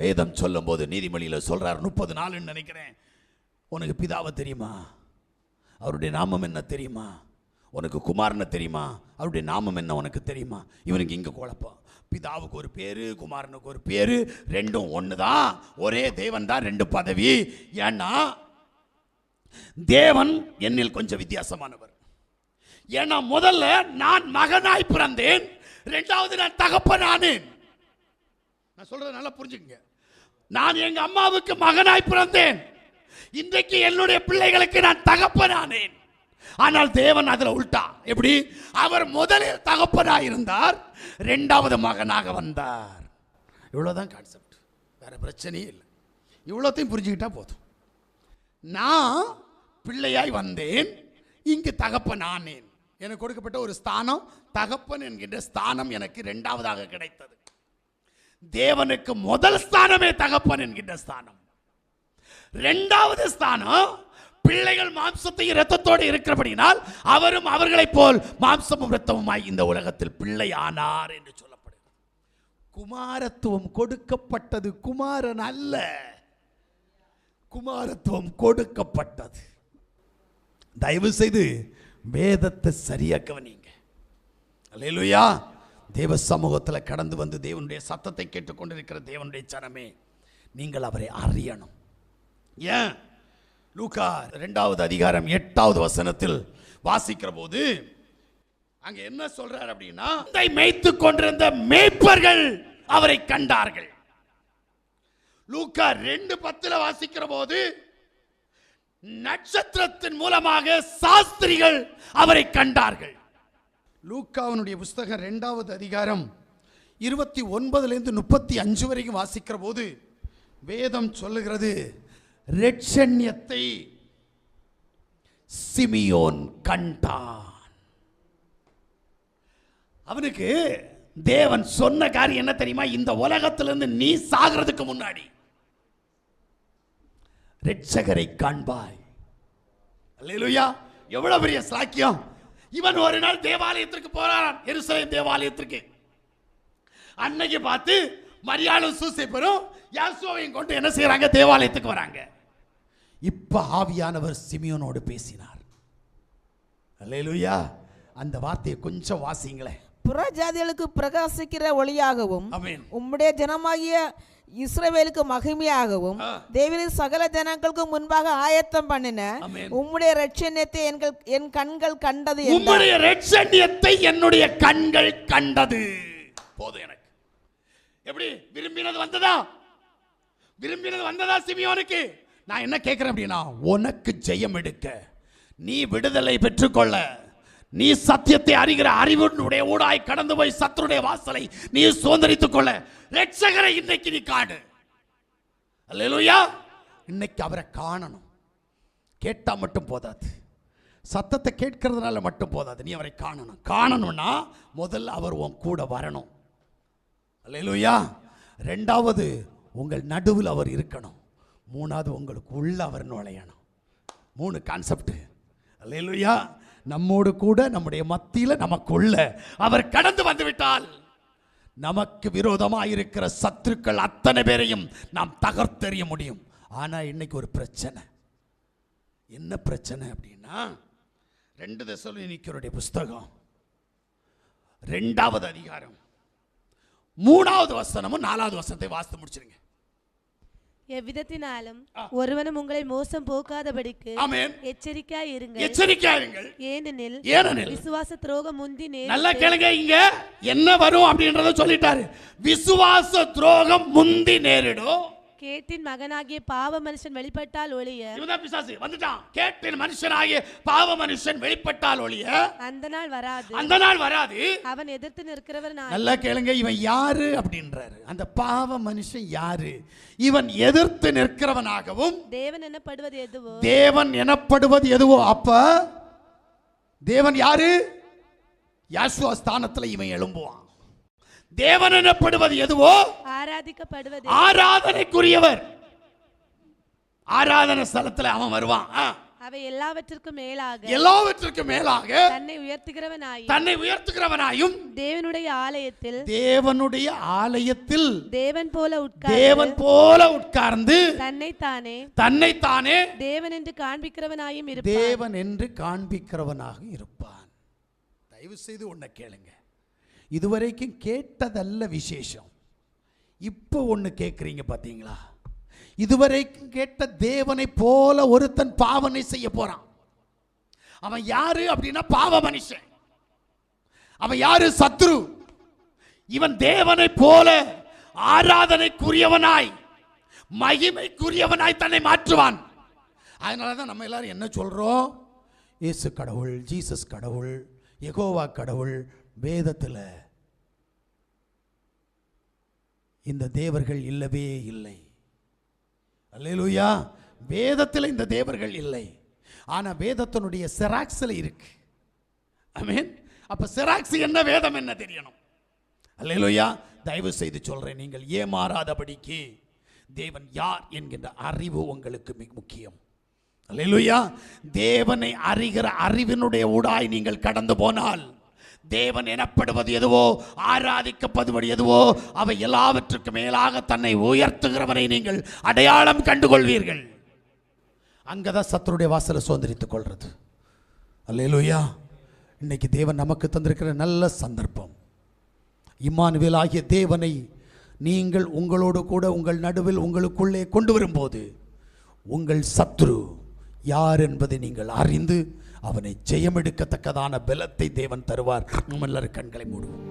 வேதம் சொல்லும் போது நீதிமொழியில சொல்றார் 30 நாள்னு நினைக்கிறேன். உனக்கு பிதாவை தெரியுமா? அவருடைய நாமம் என்ன தெரியுமா? உனக்கு குமாரனை தெரியுமா? அவருடைய நாமம் என்ன உனக்கு தெரியுமா? இவனுக்கு இங்க குழப்பம். பிதாவுக்கு ஒரு பேரு, குமாரனுக்கு ஒரு பேரு, ரெண்டும் ஒண்ணுதான், ஒரே தேவன் தான், 2 பதவி. ஏன்னா தேவன் என்னில் கொஞ்சம் வித்தியாசமானவர். ஏன்னா முதல்ல நான் மகனாய் பிறந்தேன், இரண்டாவது நான் தகப்பனானேன். நான் சொல்றது நல்லா புரிஞ்சுக்கங்க. நான் எங்க அம்மாவுக்கு மகனாய் பிறந்தேன், இன்றைக்கு என்னுடைய பிள்ளைகளுக்கு நான் தகப்பனானேன். ஆனால் தேவன் அதுல உல்டா. எப்படி? அவர் முதலில் தகப்பனாய் இருந்தார், இரண்டாவது மகனாக வந்தார். இவ்வளவுதான் கான்செப்ட், வேற பிரச்சனையே இல்லை. இவ்வளோத்தையும் புரிஞ்சுக்கிட்டா போதும். நான் பிள்ளையாய் வந்தேன், இங்கு தகப்பனானேன். எனக்கு கொடுக்கப்பட்ட ஒரு ஸ்தானம், தகப்பன் என்கின்ற ஸ்தானம் எனக்கு இரண்டாவதாக கிடைத்தது. தேவனுக்கு முதல் ஸ்தானமே தகப்பன் என்கின்ற ஸ்தானம். இரண்டாவது ஸ்தானம் பிள்ளைகள் மாம்சத்தையும் இரத்தத்தோடு இருக்கிறபடினால் அவரும் அவர்களைப் போல் மாம்சமும் இரத்தமுமாய் இந்த உலகத்தில் பிள்ளை ஆனார் என்று சொல்லப்படுகிறது. குமாரத்துவம் கொடுக்கப்பட்டது, குமாரன் அல்ல. குமாரத்துவம் கொடுக்கப்பட்டது. தயவு செய்து வேதத்தை சரியா கவனிங்க. அல்லேலூயா. தேவ சமூகத்தில் கடந்து வந்து தேவனுடைய சத்தத்தை கேட்டுக்கொண்டிருக்கிற தேவனுடைய ஜனமே, நீங்கள் அவரை அறியணும். ஏன்? லூக்கா 2வது அதிகாரம் 8வது வசனத்தில் வாசிக்கிற போது அங்க என்ன சொல்றார் அப்படின்னா, மேய்த்துக் கொண்டிருந்த மேய்ப்பர்கள் அவரை கண்டார்கள். லூக்கா 2:10 வாசிக்கிற போது நட்சத்திரத்தின் மூலமாக சாஸ்திரிகள் அவரை கண்டார்கள். லூக்காவினுடைய புஸ்தகம் 2வது அதிகாரம் 29 35 வரைக்கும் வாசிக்கிற போது வேதம் சொல்லுகிறது, இரட்சண்யத்தை சிமியோன் கண்டான். அவனுக்கு தேவன் சொன்ன காரியம் என்ன தெரியுமா? இந்த உலகத்திலிருந்து நீ சாகிறதுக்கு முன்னாடி இரட்சகரை காண்பாய். அல்லேலூயா. எவ்வளவு பெரிய சாக்கியம். இவன் ஒரு நாள் தேவாலயத்திற்கு போறான், எருசலேம் தேவாலயத்திற்கு. அன்னைக்கு பார்த்து மரியாளும் சூசேப்பரும் யாசுவாவையும் கொண்டு என்ன செய்யறாங்க? தேவாலயத்துக்கு வராங்க. இப்ப ஆவியானவர் சிமியோனோடு பேசினார். அல்லேலூயா. அந்த வார்த்தையை கொஞ்சம் வாசிங்களே. புற ஜாதிகளுக்கு பிரகாசிக்கிற ஒளியாகவும், ஆமென், உம்முடைய ஜனமாகிய இஸ்ரவேலுக்கு மகிமையாகவும், தேவனின் சகல ஜனங்களுக்கு முன்பாக ஆயத்தம் பண்ணின உம்முடைய இரட்சண்யத்தை என் கண்கள் கண்டது. உம்முடைய இரட்சண்யத்தை என்னுடைய கண்கள் கண்டது. போதும் எனக்கு. எப்படி? விரும்பினது வந்ததா? விரும்பினது வந்ததா சிமியோனுக்கு? நான் என்ன கேட்கிறேன் அப்படின்னா, உனக்கு ஜெயம் எடுக்க, நீ விடுதலை பெற்றுக்கொள்ள, நீ சத்தியத்தை அறிகிற அறிவுடைய ஊடாய் கடந்து போய் சத்துருடைய வாசலை நீ சுதந்திரித்துக் கொள்ள இரட்சகரை இன்னைக்கு நீ காணு. அல்லேலூயா. இன்னைக்கு அவரை காணணும். கேட்டா மட்டும் போதாது, சத்தத்தை கேட்கறதுனால மட்டும் போதாது, நீ அவரை காணணும். காணணும்னா முதல்ல அவர் உன் கூட வரணும். அல்லேலூயா. ரெண்டாவது உங்கள் நடுவில் அவர் இருக்கணும். மூணாவது உங்களுக்கு உள்ள அவர் நுழையணும். 3 கான்செப்ட். அல்லேலூயா. நம்மோடு கூட நம்முடைய மத்தியில் நமக்குள்ள அவர் கடந்து வந்து விட்டால் நமக்கு விரோதமாக இருக்கிற சத்துருக்கள் அத்தனை பேரையும் நாம் தகர்த்தெறிய முடியும். ஆனா இன்னைக்கு ஒரு பிரச்சனை. என்ன பிரச்சனை அப்படின்னா, 2 தெசலோனிக்கேயருடைய புஸ்தகம் 2வது அதிகாரம் 3வது வசனமும் 4வது வசனத்தை வாசித்து முடிச்சிருங்க. எவ்விதத்தினாலும் ஒருவனும் உங்களை மோசம் போக்காதபடிக்கு எச்சரிக்கையாயிருங்கள். எச்சரிக்கையாயிருங்கள். ஏனெனில் விசுவாச துரோகம் முந்தி நேரிடும். நல்லா கேளுங்க, இங்க என்ன வரும் அப்படின்றத சொல்லிட்டாரு. விசுவாச துரோகம் முந்தி நேரிடும். கேட்டின் மகனாகிய பாவ மனுஷன் வெளிப்பட்டால் ஒழிய, இவன் பிசாசு வந்துட்டான். கேட்டின் மனுஷனாகிய பாவ மனுஷன் வெளிப்பட்டால் ஒழிய அந்த நாள் வராது. அந்த நாள் வராது. அவன் எதிர்த்து நிற்கிறவர் நான். நல்லா கேளுங்க, இவன் யாரு அப்படின்றாரு. அந்த பாவ மனுஷன் யாரு? இவன் எதிர்த்து நிற்கிறவனாகவும் தேவன் எனப்படுவது எதுவோ, தேவன் எனப்படுவது எதுவோ. அப்ப தேவன் யாரு? யாசுவா ஸ்தானத்துல இவன் எழும்புவான். தேவன் எனப்படுவது எதுவோ ஆராதனைக்குரியவர். ஆராதனை ஸ்தலத்துல அவன் வருவான். அவை எல்லாவற்றிற்கும் மேலாக எல்லாவற்றிற்கும் மேலாக தன்னை உயர்த்துகிறவனாயும் தேவனுடைய ஆலயத்தில் தேவன் போல உட்கார்ந்து தன்னைத்தானே தேவன் என்று காண்பிக்கிறவனாக இருப்பான். தயவு செய்து ஒன்ன கேளுங்க. இதுவரைக்கும் கேட்டதல்ல விசேஷம். இப்போ ஒன்று கேட்குறீங்க பார்த்தீங்களா? இதுவரைக்கும் கேட்ட தேவனை போல ஒருத்தன் பாவனை செய்ய போறான். அவன் யாரு அப்படின்னா பாவ மனுஷன். அவன் யாரு? சத்ரு. இவன் தேவனை போல ஆராதனைக்குரியவனாய் மகிமைக்குரியவனாய் தன்னை மாற்றுவான். அதனாலதான் நம்ம எல்லாரும் என்ன சொல்றோம்? இயேசு கடவுள், ஜீசஸ் கடவுள், யெகோவா கடவுள். வேதத்தில் இந்த தேவர்கள் இல்லவே இல்லை. அல்லேலூயா. வேதத்தில் இந்த தேவர்கள் இல்லை. ஆனா வேதத்தினுடைய செராக்ஸ்ல இருக்கு. ஆமென். அப்ப செராக்ஸ் என்ன, வேதம் என்ன தெரியணும். அல்லேலூயா. தயவு செய்து சொல்றேன், நீங்கள் ஏமாறாதபடிக்கு தேவன் யார் என்கின்ற அறிவு உங்களுக்கு மிக முக்கியம். அல்லேலூயா. தேவனை அறிகிற அறிவினுடைய ஊடாய் நீங்கள் கடந்து போனால் தேவன் எனப்படுவது எதுவோ, ஆராதிக்கப்படுவது எதுவோ, அவை எல்லாவற்றுக்கு மேலாக தன்னை உயர்த்துகிறவரை நீங்கள் அடையாளம் கண்டுகொள்வீர்கள். அங்கதான் சத்துருடைய வாசலை சுதந்திரித்துக் கொள்றது. அல்லேலூயா. இன்னைக்கு தேவன் நமக்கு தந்திருக்கிற நல்ல சந்தர்ப்பம். இம்மானுவேல் ஆகிய தேவனை நீங்கள் உங்களோடு கூட உங்கள் நடுவில் உங்களுக்குள்ளே கொண்டு வரும்போது உங்கள் சத்துரு யார் என்பதை நீங்கள் அறிந்து அவனை ஜெயமெடுக்கத்தக்கதான பலத்தை தேவன் தருவார். நம்ம எல்லாரும் கண்களை மூடுவோம்.